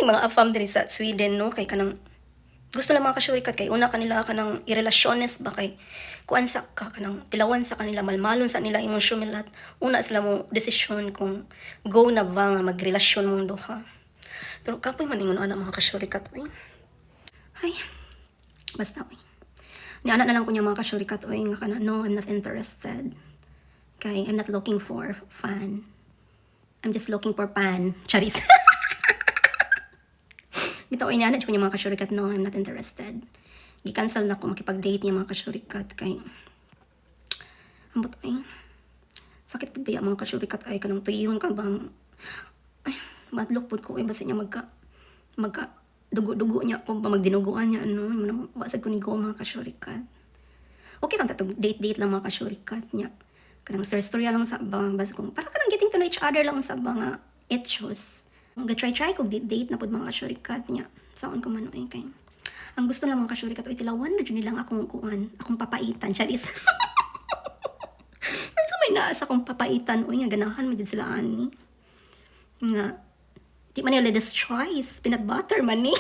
Kaning mga afam diri sa Sweden no kay kanang gusto lang mga kasyurikat kay una kanila kanang irelasyones ba kay kuan sa ka kanang tilawan sa kanila malmalon sa nila emosyon nila una sila mo desisyon kung go na ba nga magrelasyon mong duha. Pero kapoy man ingon ana mga kasyurikat ay basta ni ana na lang ko niya mga kasyurikat nga kana no I'm not interested. Kay I'm not looking for fan. I'm just looking for pan. Charis. Bitaw inana ko niya mga kasyurikat no I'm not interested. Gi-cancel na ko makipag-date niya mga kasyurikat kay ambot sakit pud ba mga kasyurikat ay kanang tuyihon ka bang ay madlok pud ko basta niya magka dugo-dugo niya kung magdinuguan niya ano wasag ko ni go mga kasyurikat. Okay lang tatong date lang mga kasyurikat niya. Kanang story lang sa basta kung para kanang getting to know each other lang sa mga issues. Ga-try ko date na pud mga kasyurikat niya. Saon ko man kay. Ang gusto lang mga kasyurikat tilawan na jud nilang akong akong papaitan charis. Ano may naasa akong papaitan nga ganahan mo jud sila ani. Nga di man nila this choice peanut butter man ni.